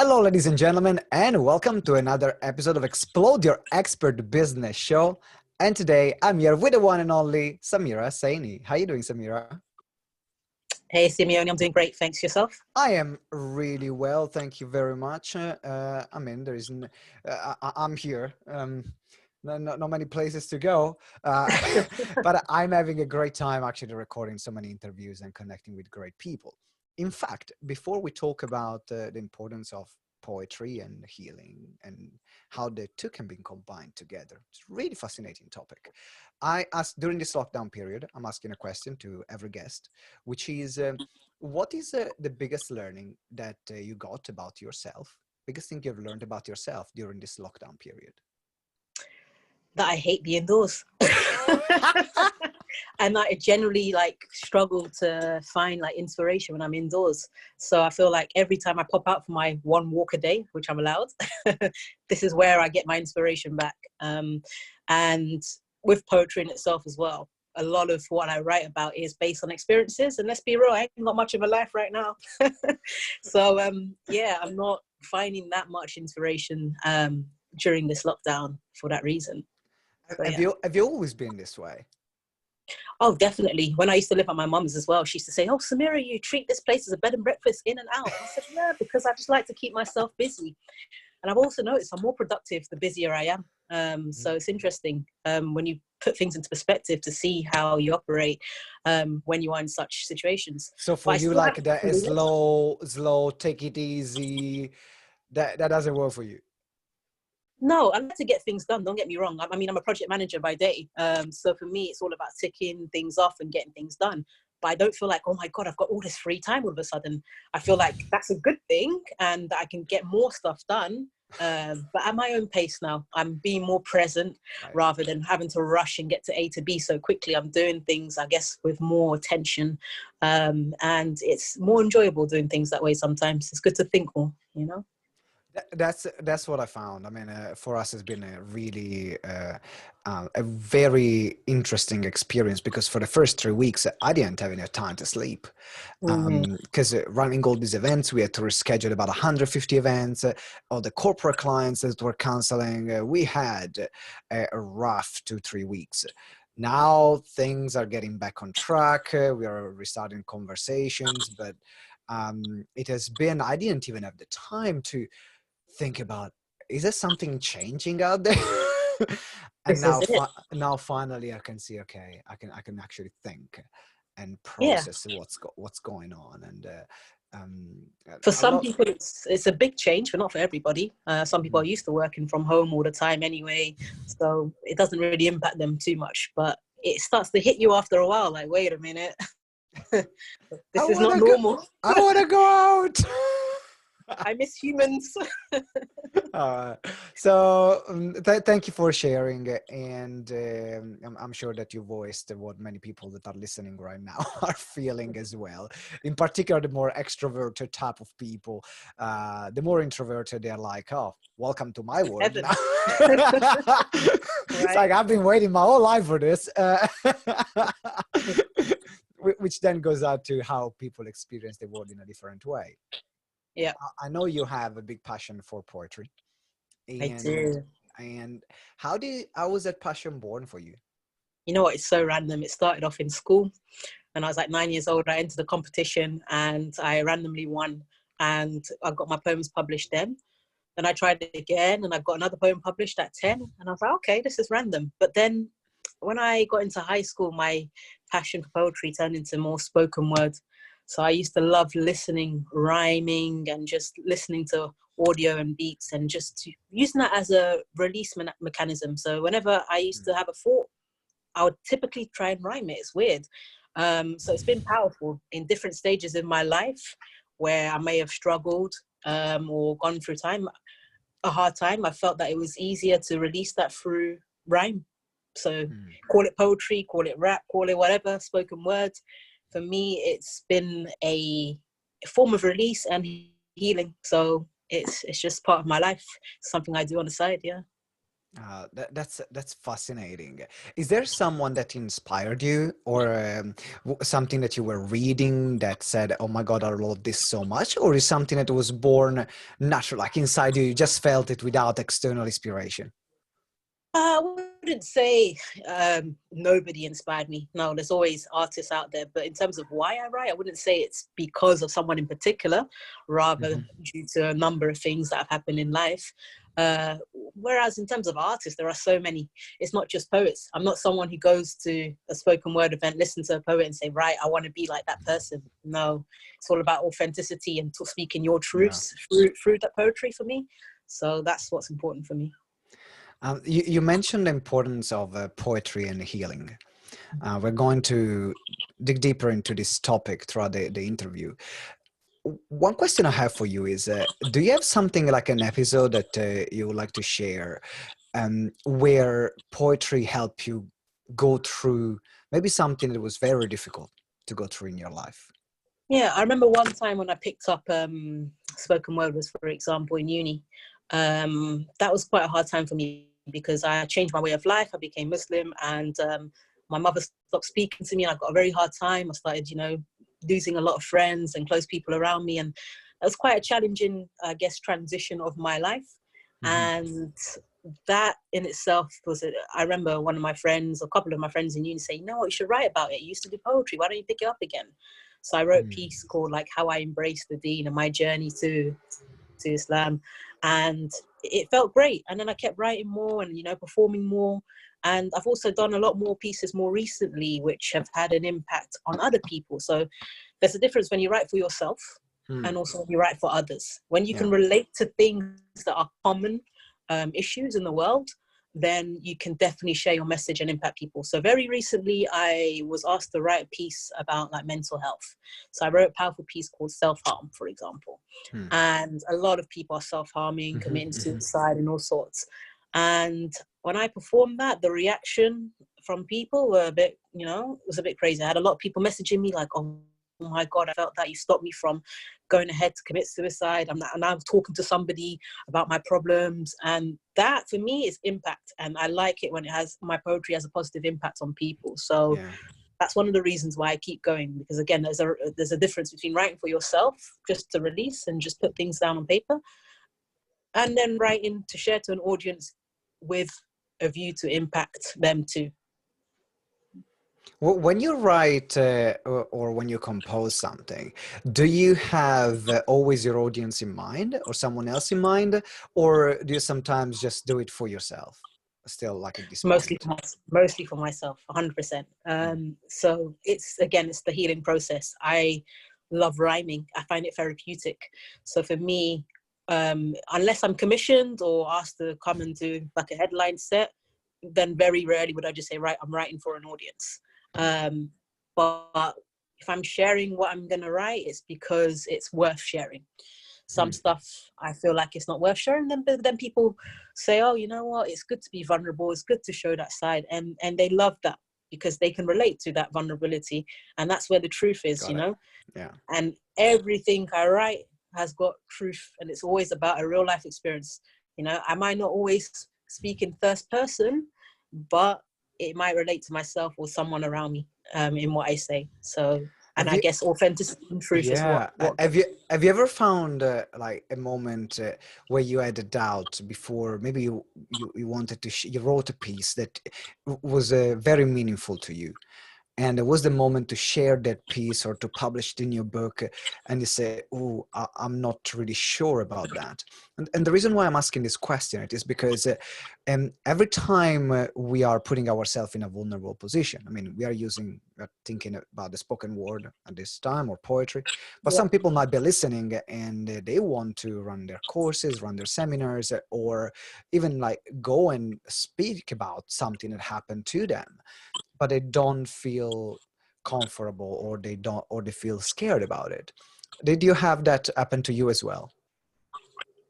Hello, ladies and gentlemen, and welcome to another episode of Explode Your Expert Business Show. And today I'm here with the one and only Samira Seini. How are you doing, Samira? Hey, Simone, I'm doing great. Thanks. Yourself? I am really well, thank you very much. I'm here. Not many places to go, but I'm having a great time actually recording so many interviews and connecting with great people. In fact, before we talk about the importance of poetry and healing and how the two can be combined together, it's a really fascinating topic. I asked during this lockdown period, I'm asking a question to every guest, which is, what is the biggest learning that you got about yourself? Biggest thing you've learned about yourself during this lockdown period? That I hate the indoors. And I generally struggle to find inspiration when I'm indoors. So I feel like every time I pop out for my one walk a day, which I'm allowed, this is where I get my inspiration back. And with poetry in itself as well, a lot of what I write about is based on experiences. And let's be real, I ain't got much of a life right now. So yeah, I'm not finding that much inspiration during this lockdown for that reason. So, have you always been this way? Oh, definitely. When I used to live at my mum's as well, she used to say, "Oh, Samira, you treat this place as a bed and breakfast in and out." I said, "Yeah, because I just like to keep myself busy." And I've also noticed I'm more productive the busier I am. So it's interesting when you put things into perspective to see how you operate when you are in such situations. So for you, like that slow, take it easy, that doesn't work for you? No, I like to get things done. Don't get me wrong. I mean, I'm a project manager by day. So for me, it's all about ticking things off and getting things done. But I don't feel like, oh my God, I've got all this free time all of a sudden. I feel like that's a good thing and I can get more stuff done. But at my own pace now, I'm being more present rather than having to rush and get to A to B so quickly. I'm doing things, I guess, with more attention. And it's more enjoyable doing things that way sometimes. It's good to think more, you know? That's what I found. I mean, for us, it's been a really a very interesting experience because for the first 3 weeks, I didn't have enough time to sleep because running all these events, we had to reschedule about 150 events. All the corporate clients that were canceling, we had a rough 2-3 weeks. Now things are getting back on track. We are restarting conversations, but it has been, I didn't even have the time to think about, is there something changing out there? And now finally I can see, okay, I can actually think and process what's going on. And for some people it's a big change, but not for everybody. Some people are used to working from home all the time anyway, so it doesn't really impact them too much, but it starts to hit you after a while, like, wait a minute. This is not normal. I want to go out. I miss humans. So thank you for sharing, and I'm sure that you voiced what many people that are listening right now are feeling as well. In particular, the more extroverted type of people, the more introverted, they're like, "Oh, welcome to my world." Now. It's like I've been waiting my whole life for this. Which then goes out to how people experience the world in a different way. Yeah, I know you have a big passion for poetry. I do. And how was that passion born for you? You know what? It's so random. It started off in school, and I was like 9 years old. I entered the competition, and I randomly won, and I got my poems published then. Then I tried it again, and I got another poem published at 10, and I was like, okay, this is random. But then when I got into high school, my passion for poetry turned into more spoken word. So I used to love listening, rhyming, and just listening to audio and beats and just using that as a release mechanism. So whenever I used to have a thought, I would typically try and rhyme it. It's weird. So it's been powerful in different stages in my life where I may have struggled or gone through a hard time. I felt that it was easier to release that through rhyme. So call it poetry, call it rap, call it whatever, spoken words. For me, it's been a form of release and healing. So it's just part of my life. Something I do on the side, yeah. That's fascinating. Is there someone that inspired you, or something that you were reading that said, "Oh my God, I love this so much," or is something that was born natural, like inside you, you just felt it without external inspiration? I wouldn't say nobody inspired me. No, there's always artists out there. But in terms of why I write, I wouldn't say it's because of someone in particular, rather Hmm. due to a number of things that have happened in life. Uh, Whereas in terms of artists, there are so many. It's not just poets. I'm not someone who goes to a spoken word event, listen to a poet, and say, "Right, I want to be like that person." No, it's all about authenticity and speaking your Yeah. truths through that poetry for me. So that's what's important for me. You mentioned the importance of poetry and healing. We're going to dig deeper into this topic throughout the interview. One question I have for you is, do you have something like an episode that you would like to share, where poetry helped you go through maybe something that was very difficult to go through in your life? Yeah, I remember one time when I picked up spoken word was, for example, in uni. That was quite a hard time for me because I changed my way of life. I became Muslim, and my mother stopped speaking to me. I got a very hard time. I started, losing a lot of friends and close people around me, and it was quite a challenging, I guess, transition of my life. Hmm. And that in itself was, I remember one of my friends, a couple of my friends in uni saying, "No, what, you should write about it. You used to do poetry. Why don't you pick it up again?" So I wrote a piece called like How I Embraced the Deen and my journey to Islam. And it felt great. And then I kept writing more and, performing more. And I've also done a lot more pieces more recently, which have had an impact on other people. So there's a difference when you write for yourself Hmm. and also when you write for others. When you Yeah. can relate to things that are common issues in the world, then you can definitely share your message and impact people. So very recently, I was asked to write a piece about like mental health. So I wrote a powerful piece called self-harm, for example. Hmm. And a lot of people are self-harming, Hmm. committing Hmm. suicide and all sorts. And when I performed that, the reaction from people were a bit, it was a bit crazy. I had a lot of people messaging me like, "Oh my God, I felt that you stopped me from going ahead to commit suicide. I'm now talking to somebody about my problems." And that for me is impact. And I like it when my poetry has a positive impact on people. So Yeah. that's one of the reasons why I keep going, because again, there's a difference between writing for yourself just to release and just put things down on paper, and then writing to share to an audience with a view to impact them too. When you write, or when you compose something, do you have always your audience in mind or someone else in mind, or do you sometimes just do it for yourself, still, like at this point? Mostly for myself, 100%. Mm. So it's the healing process. I love rhyming. I find it therapeutic. So for me, unless I'm commissioned or asked to come and do like a headline set, then very rarely would I just say, "Right, I'm writing for an audience." Um, but if I'm sharing what I'm gonna write, it's because it's worth sharing. Some Mm. stuff I feel like it's not worth sharing, then people say, "Oh, you know what, it's good to be vulnerable, it's good to show that side," and they love that because they can relate to that vulnerability, and that's where the truth is, Got it. Yeah. and everything I write has got truth, and it's always about a real life experience. I might not always speak in first person, but it might relate to myself or someone around me, in what I say. So, and Have I you? guess authenticity and truth is what Yeah. what Have you ever found like a moment where you had a doubt before? Maybe you wanted to you wrote a piece that was very meaningful to you, and it was the moment to share that piece or to publish it in your book, and you say, "Oh, I'm not really sure about that." And the reason why I'm asking this question it is because every time we are putting ourselves in a vulnerable position, I mean, we are thinking about the spoken word at this time or poetry, but yeah. some people might be listening and they want to run their courses, run their seminars, or even like go and speak about something that happened to them, but they don't feel comfortable, or they feel scared about it. Did you have that happen to you as well?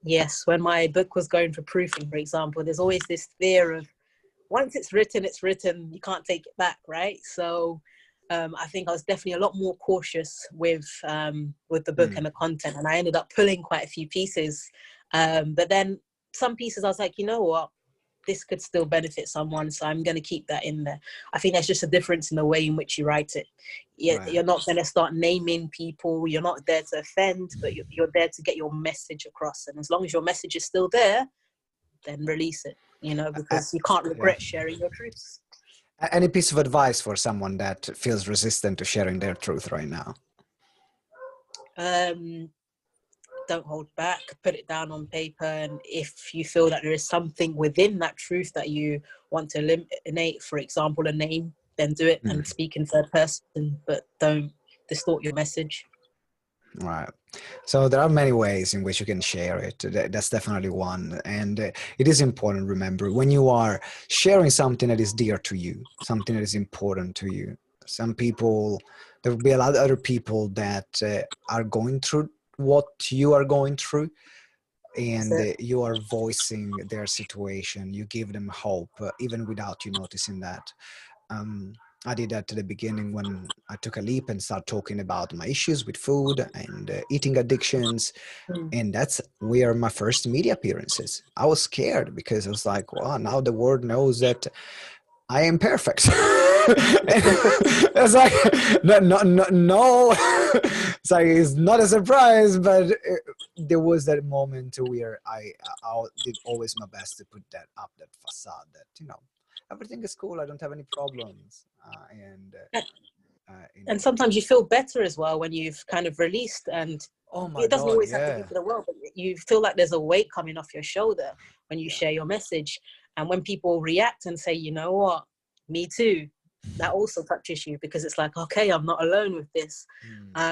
Yes, when my book was going for proofing, for example, there's always this fear of once it's written, it's written. You can't take it back, right? So I think I was definitely a lot more cautious with the book Hmm. and the content, and I ended up pulling quite a few pieces. But then some pieces, I was like, you know what? this could still benefit someone, so I'm going to keep that in there. I think there's just a difference in the way in which you write it. Right. You're not going to start naming people. You're not there to offend, but you're there to get your message across. And as long as your message is still there, then release it, because you can't regret sharing your truths. Any piece of advice for someone that feels resistant to sharing their truth right now? Don't hold back, put it down on paper, and if you feel that there is something within that truth that you want to eliminate, for example a name, then do it and speak in third person, but don't distort your message. Right. So there are many ways in which you can share it. That's definitely one. And it is important to remember, when you are sharing something that is dear to you, something that is important to you, some people, there will be a lot of other people that are going through what you are going through, and you are voicing their situation. You give them hope, even without you noticing that. I did that at the beginning when I took a leap and started talking about my issues with food and eating addictions. And that's where my first media appearances. I was scared because I was like, well, now the world knows that I am perfect. It's like, no. It's like, it's not a surprise, but there was that moment where I did always my best to put that up, that facade that, everything is cool. I don't have any problems. And sometimes you feel better as well when you've kind of released, and oh my it doesn't God, always have to be for the world, but you feel like there's a weight coming off your shoulder when you share your message. And when people react and say, you know what, me too, that also touches you, because it's like, okay, I'm not alone with this.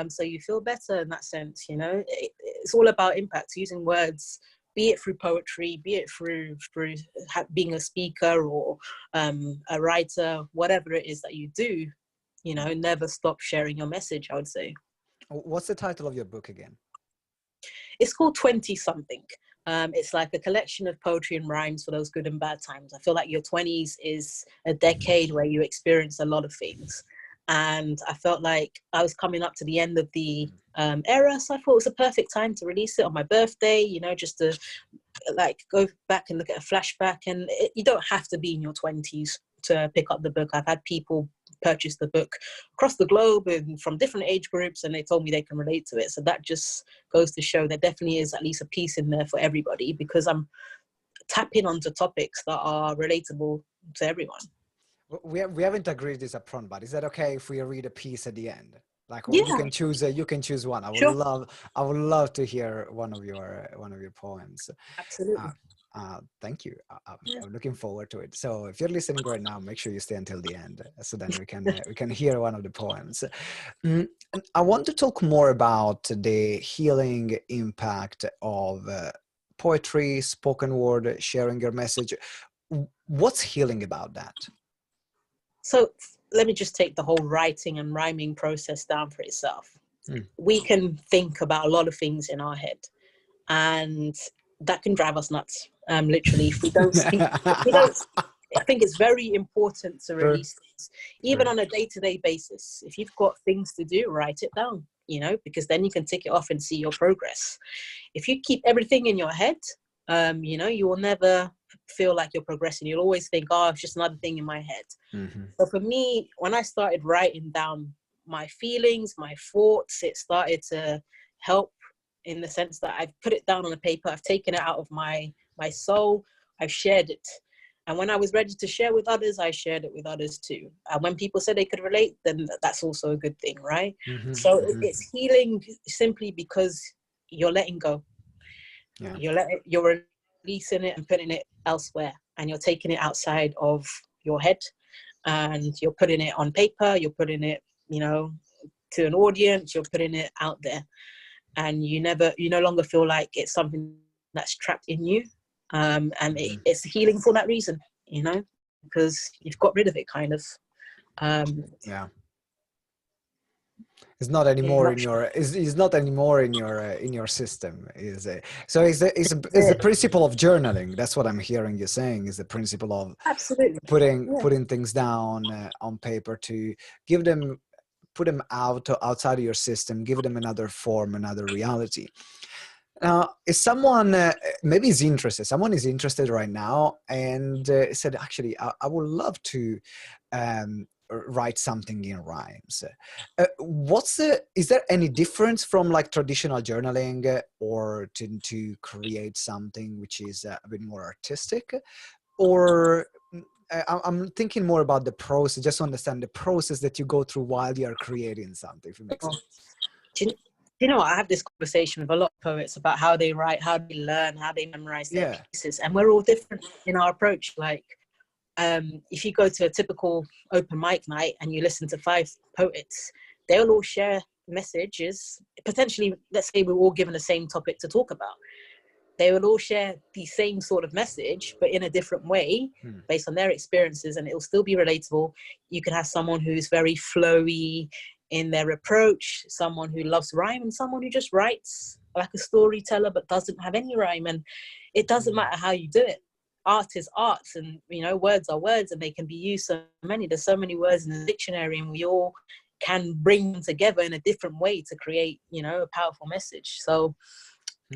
So you feel better in that sense. It's all about impact, using words, be it through poetry, be it through being a speaker or a writer, whatever it is that you do. Never stop sharing your message, I would say. What's the title of your book again? It's called 20 something. It's like a collection of poetry and rhymes for those good and bad times. I feel like your 20s is a decade where you experience a lot of things. And I felt like I was coming up to the end of the era. So I thought it was a perfect time to release it on my birthday, just to like go back and look at a flashback. And you don't have to be in your 20s to pick up the book. I've had people purchase the book across the globe and from different age groups, and they told me they can relate to it. So that just goes to show there definitely is at least a piece in there for everybody, because I'm tapping onto topics that are relatable to everyone. We haven't agreed this up front, but is that okay if we read a piece at the end? Like, Yeah, you can choose one. I would sure. love to hear one of your poems. Absolutely. Thank you. I'm looking forward to it. So if you're listening right now, make sure you stay until the end, so then we can hear one of the poems. I want to talk more about the healing impact of poetry, spoken word, sharing your message. What's healing about that? So let me just take the whole writing and rhyming process down for itself. We can think about a lot of things in our head, and that can drive us nuts. Literally, if we don't speak, I think it's very important to release things, even on a day-to-day basis. If you've got things to do, write it down, because then you can tick it off and see your progress. If you keep everything in your head, you will never feel like you're progressing. You'll always think, oh, it's just another thing in my head. So for me, when I started writing down my feelings, my thoughts, it started to help in the sense that I've put it down on the paper. I've taken it out of my soul. I've shared it. And when I was ready to share with others, I shared it with others too. And when people said they could relate, then that's also a good thing, right? So it's healing simply because you're letting go. Yeah. You're releasing it and putting it elsewhere, and you're taking it outside of your head, and you're putting it on paper, you're putting it, to an audience, you're putting it out there, and you no longer feel like it's something that's trapped in you. And it's healing for that reason, because you've got rid of it kind of. Yeah. It's not anymore in your. It's not anymore in your system. So it's the principle of journaling. That's what I'm hearing you saying. Is the principle of absolutely putting things down on paper to put them outside of your system, give them another form, another reality. Now, if someone maybe is interested, someone is interested right now and said, actually, I would love to write something in rhymes. Is there any difference from like traditional journaling or to create something which is a bit more artistic? Or I'm thinking more about the process, just to understand the process that you go through while you're creating something, if it makes sense. Do you know what? I have this conversation with a lot of poets about how they write, how they learn, how they memorize their Yeah. pieces, and we're all different in our approach. Like, if you go to a typical open mic night and you listen to 5 poets, they'll all share messages. Potentially, let's say we're all given the same topic to talk about. They will all share the same sort of message, but in a different way based on their experiences, and it'll still be relatable. You can have someone who's very flowy in their approach, someone who loves rhyme, and someone who just writes like a storyteller but doesn't have any rhyme. And it doesn't matter how you do it. Art is art, and words are words, and they can be used so many. There's so many words in the dictionary, and we all can bring them together in a different way to create, a powerful message. So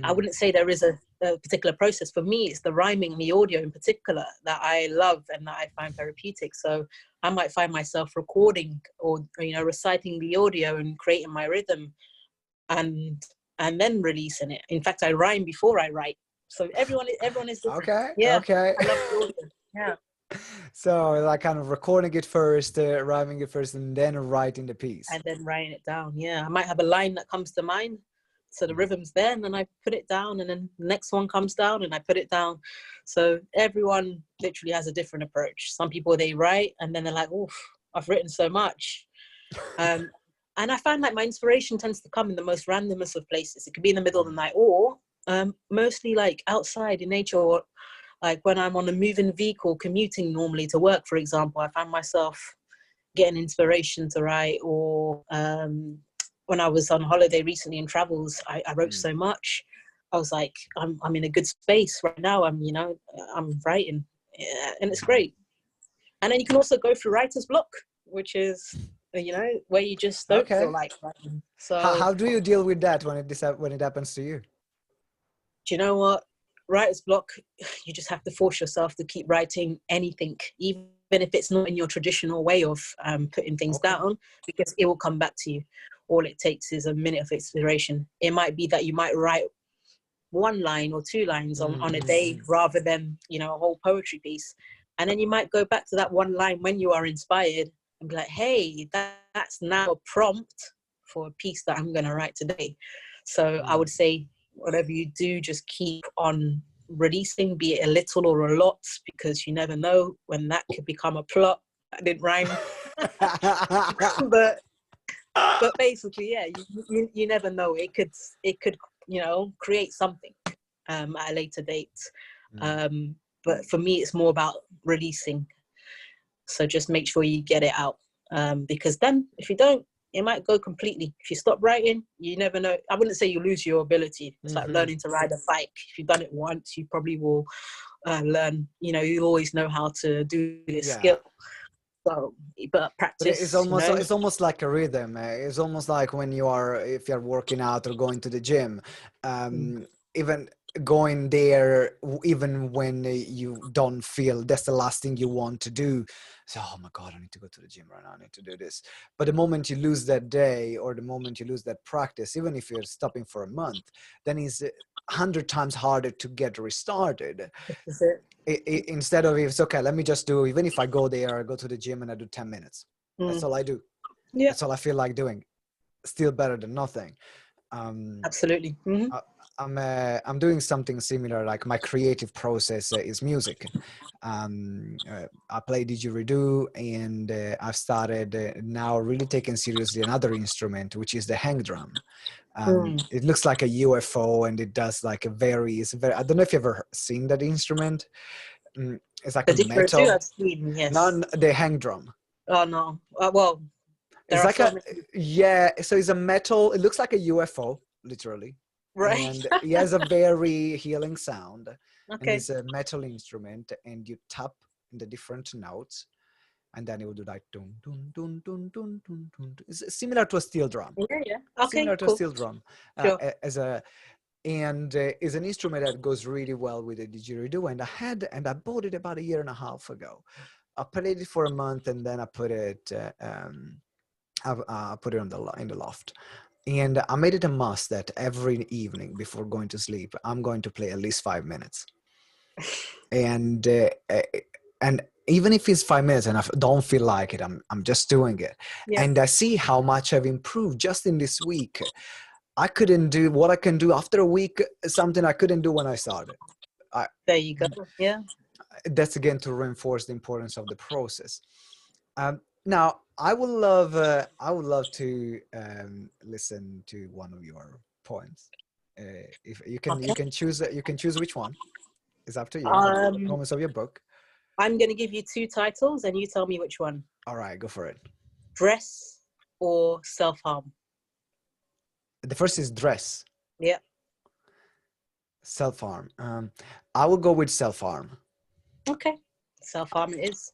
I wouldn't say there is a particular process. For me, it's the rhyming and the audio in particular that I love and that I find therapeutic. So I might find myself recording or reciting the audio and creating my rhythm and then releasing it. In fact, I rhyme before I write. So everyone is different. Okay. Yeah, Okay. I love the audio. Yeah, So like kind of recording it first, rhyming it first, and then writing the piece. and then writing it down. Yeah, I might have a line that comes to mind. So the rhythm's there, and then I put it down, and then the next one comes down, and I put it down. So everyone literally has a different approach. Some people, they write, and then they're like, "Oof, I've written so much." And I find like my inspiration tends to come in the most randomest of places. It could be in the middle of the night, or mostly like outside in nature, or like when I'm on a moving vehicle commuting normally to work, for example. I find myself getting inspiration to write, or when I was on holiday recently in travels, I wrote so much. I was like, I'm in a good space right now. I'm writing, and it's great. And then you can also go through writer's block, which is where you just don't feel Okay. like writing. How So how do you deal with that when it happens to you? do you know what? Writer's block, you just have to force yourself to keep writing anything, even if it's not in your traditional way of putting things Okay. down, because it will come back to you. All it takes is a minute of inspiration. It might be that you might write 1 line or 2 lines on a day rather than, a whole poetry piece. And then you might go back to that 1 line when you are inspired and be like, hey, that's now a prompt for a piece that I'm going to write today. So I would say, whatever you do, just keep on releasing, be it a little or a lot, because you never know when that could become a plot. That didn't rhyme. but basically, yeah, you never know. It could create something at a later date. But for me, it's more about releasing. So just make sure you get it out, because then if you don't, it might go completely. If you stop writing, you never know. I wouldn't say you lose your ability. It's like learning to ride a bike. If you've done it once, you probably will learn. You always know how to do this Yeah. skill. So, but But it's practice, almost like a rhythm. It's almost like if you're working out or going to the gym, even going there, even when you don't feel that's the last thing you want to do. So, oh my God, I need to go to the gym right now. I need to do this. But the moment you lose that day or the moment you lose that practice, even if you're stopping for a month, then it's 100 times harder to get restarted. That's it. Instead of, it's okay, let me just do, even if I go there, I go to the gym and I do 10 minutes. That's all I do. Yeah, That's all I feel like doing. Still better than nothing. absolutely. I'm doing something similar. Like my creative process is music. I play didgeridoo, and I've started now really taking seriously another instrument, which is the hang drum. It looks like a UFO, and it does like it's very, I don't know if you've ever seen that instrument. It's like The a didgeridoo metal, I've seen, yes. not the hang drum. Oh no. Well, there It's are like so a, many. yeah, so it's a metal, it looks like a UFO, literally. Right. And it has a very healing sound, and Okay. it's a metal instrument, and you tap in the different notes, and then it will do like dun dun dun dun dun dun dun. It's similar to a steel drum. Yeah, yeah. Okay, Similar to a cool. steel drum, Sure. as a and is an instrument that goes really well with the didgeridoo. And I bought it about a year and a half ago. I played it for a month, and then I put it I put it in the loft. And I made it a must that every evening before going to sleep, I'm going to play at least 5 minutes. And and even if it's 5 minutes and I don't feel like it, I'm just doing it. Yeah. And I see how much I've improved just in this week. I couldn't do what I can do after a week, something I couldn't do when I started. There you go. Yeah. That's again to reinforce the importance of the process. Now, I would love to listen to one of your poems. If Okay. you can choose which one. It's up to you. Um, Poems of your book. I'm going to give you two titles, and you tell me which one: All right, go for it. dress or self-harm. The first is dress, Yeah. self-harm. I will go with self-harm. Okay. Self-harm it is.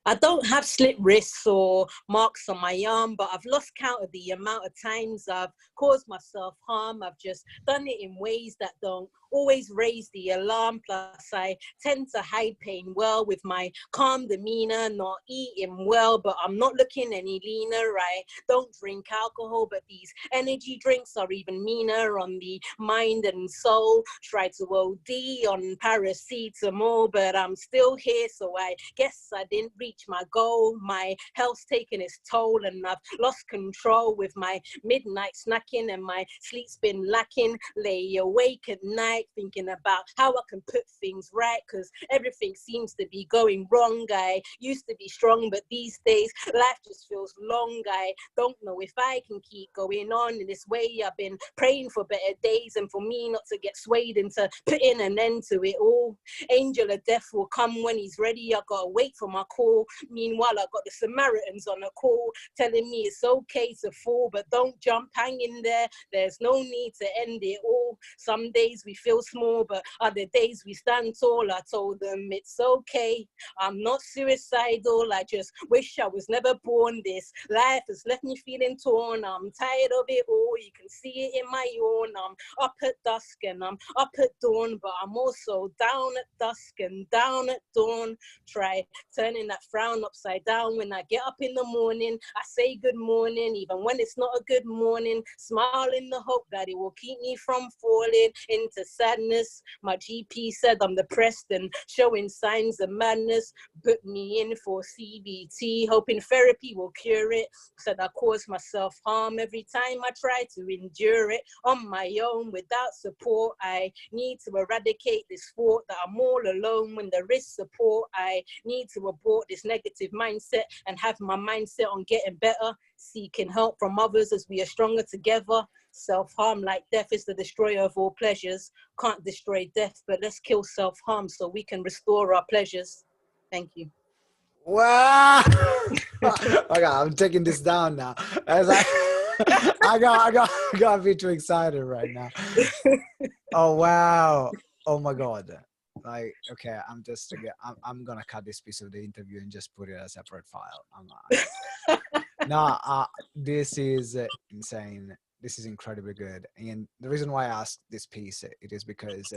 I don't have slit wrists or marks on my arm, but I've lost count of the amount of times I've caused myself harm. I've just done it in ways that don't always raise the alarm. Plus, I tend to hide pain well with my calm demeanor, not eating well, but I'm not looking any leaner. I don't drink alcohol, but these energy drinks are even meaner on the mind and soul. Try to OD on paracetamol, but I'm still here, so I guess I didn't reach my goal. My health's taken its toll, and I've lost control with my midnight snacking, and my sleep's been lacking. Lay awake at night thinking about how I can put things right, because everything seems to be going wrong. I used to be strong, but these days life just feels long. I don't know if I can keep going on in this way. I've been praying for better days, and for me not to get swayed into putting an end to it all. Angel of death will come when he's ready. I gotta wait for my call. Meanwhile, I got the Samaritans on a call telling me it's okay to fall, but don't jump, hang in there. There's no need to end it all. Some days we feel small, but other days we stand tall. I told them it's okay. I'm not suicidal. I just wish I was never born. This life has left me feeling torn. I'm tired of it all. You can see it in my yawn. I'm up at dusk and I'm up at dawn, but I'm also down at dusk and down at dawn. Try turning that frown upside down when I get up in the morning. I say good morning, even when it's not a good morning. Smile in the hope that it will keep me from falling into sadness. My GP said I'm depressed and showing signs of madness. Put me in for CBT, hoping therapy will cure it. Said I caused myself harm every time I try to endure it on my own without support. I need to eradicate this thought that I'm all alone when there is support. I need to abort this negative mindset and have my mindset on getting better, seeking help from others as we are stronger together. Self-harm, like death, is the destroyer of all pleasures. Can't destroy death, but let's kill self-harm so we can restore our pleasures. Thank you. Wow! Okay, I'm taking this down now. As I got a bit too excited right now. Oh wow! Oh my god! Like, okay, I'm gonna cut this piece of the interview and just put it as a separate file. No, this is insane. This is incredibly good, and the reason why I asked this piece it is because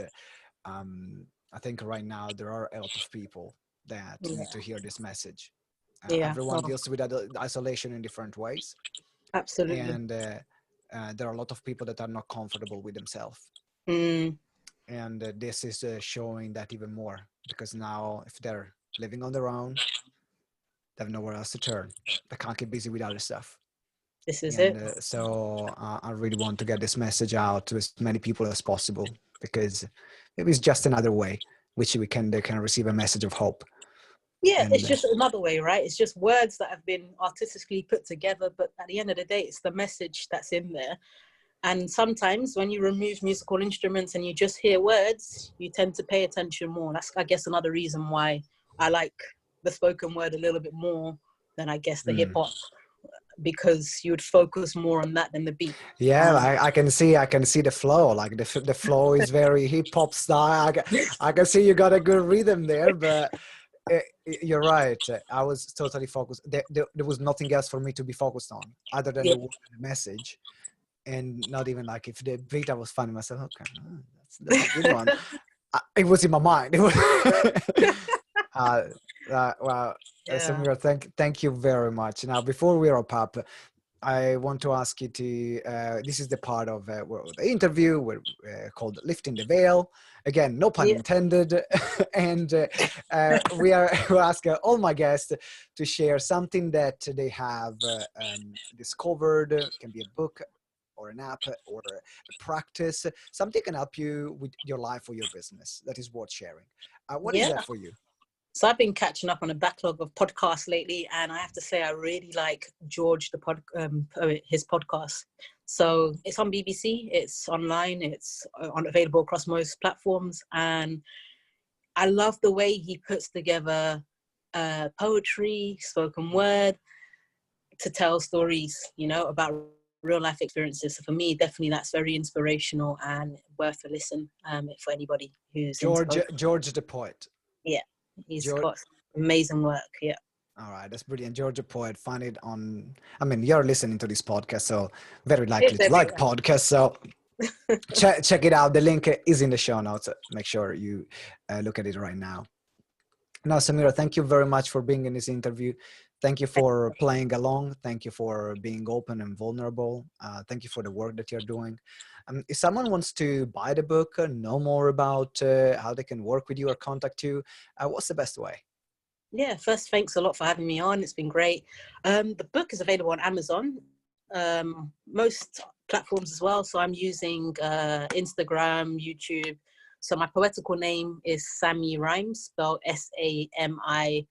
I think right now there are a lot of people that need to hear this message. Yeah. Everyone deals with isolation in different ways, Absolutely. and there are a lot of people that are not comfortable with themselves. Mm. And this is showing that even more, because now if they're living on their own, they have nowhere else to turn. They can't get busy with other stuff. This is And it. so I really want to get this message out to as many people as possible, because maybe it's just another way which they can receive a message of hope. Yeah, And it's just another way, right? It's just words that have been artistically put together, but at the end of the day, it's the message that's in there. And sometimes when you remove musical instruments and you just hear words, you tend to pay attention more. That's, I guess, another reason why I like the spoken word a little bit more than, I guess, the hip hop, because you would focus more on that than the beat. yeah, I can see the flow. Like the flow is very hip hop style. I can see you got a good rhythm there, but you're right. I was totally focused. There was nothing else for me to be focused on other than Yeah. the message. and not even like if the beta was funny myself. Okay, that's a good one. It was in my mind. It was uh, well, Yeah. Samira, thank you very much. Now, before we wrap up, I want to ask you to. This is the part of the interview called "Lifting the Veil." Again, no pun Yeah. intended. And we ask all my guests to share something that they have discovered. Can be a book, or an app, or a practice. Something can help you with your life or your business that is worth sharing. What is Yeah. that for you? So I've been catching up on a backlog of podcasts lately, and I have to say I really like George the poet, his podcast. So it's on BBC, it's online, it's available across most platforms, and I love the way he puts together poetry, spoken word to tell stories, about real life experiences. So for me, definitely that's very inspirational and worth a listen for anybody who's into poetry. George the poet. Yeah, he's George. got amazing work. Yeah. All right, that's brilliant. Georgia Poet, find it on. I mean, you're listening to this podcast, so very likely It's to like everywhere. podcasts. So check it out. The link is in the show notes. Make sure you look at it right now. Now, Samira, thank you very much for being in this interview. Thank you for playing along. Thank you for being open and vulnerable. Thank you for the work that you're doing. If someone wants to buy the book, know more about how they can work with you or contact you, what's the best way? Yeah, first, thanks a lot for having me on. It's been great. The book is available on Amazon, most platforms as well. So I'm using Instagram, YouTube. So my poetical name is Sammy Rhymes, spelled SAMIRHYMES.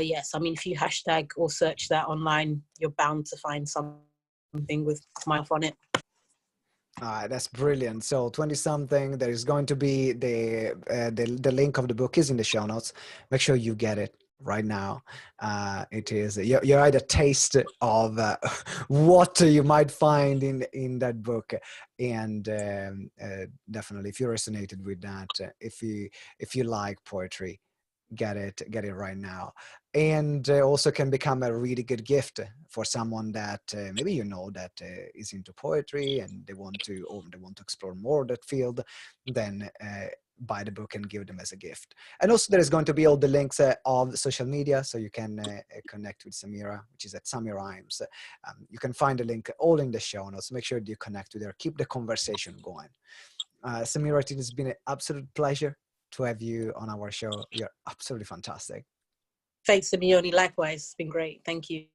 Yes, I mean, if you hashtag or search that online, you're bound to find something with my on it. That's brilliant. So 20 something, there is going to be the link of the book is in the show notes. Make sure you get it right now. It is you're at a taste of what you might find in that book, and definitely if you resonated with that, if you like poetry, get it right now. And also can become a really good gift for someone that maybe that is into poetry and they want to explore more that field. Then buy the book and give them as a gift. And also there is going to be all the links of social media, so you can connect with Samira, which is at Samira Rhymes. You can find the link all in the show notes. Make sure that you connect with her, keep the conversation going. Samira, it has been an absolute pleasure to have you on our show. You're absolutely fantastic. Thanks, Simeone. Likewise, it's been great. Thank you.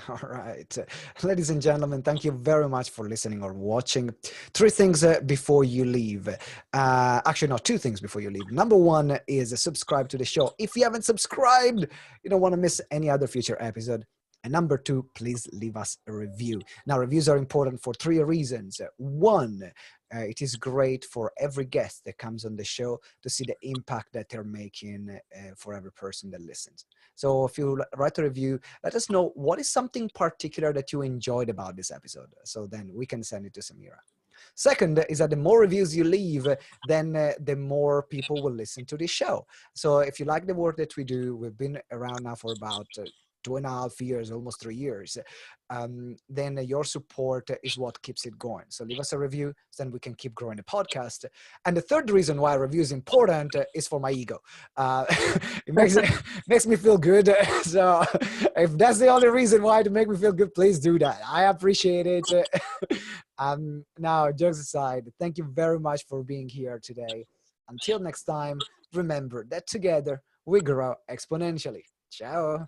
All right. Ladies and gentlemen, thank you very much for listening or watching. Three things before you leave. Actually, not two things before you leave. Number one is subscribe to the show. If you haven't subscribed, you don't want to miss any other future episode. And number two, please leave us a review. Now, reviews are important for three reasons. One, it is great for every guest that comes on the show to see the impact that they're making for every person that listens. So if you write a review, let us know what is something particular that you enjoyed about this episode. So then we can send it to Samira. Second is that the more reviews you leave, then the more people will listen to this show. So if you like the work that we do, we've been around now for about 2.5 years, almost 3 years, then your support is what keeps it going. So leave us a review, so then we can keep growing the podcast. And the third reason why a review is important is for my ego. It makes me feel good. So if that's the only reason why to make me feel good, please do that. I appreciate it. Now, jokes aside, thank you very much for being here today. Until next time, remember that together we grow exponentially. Ciao.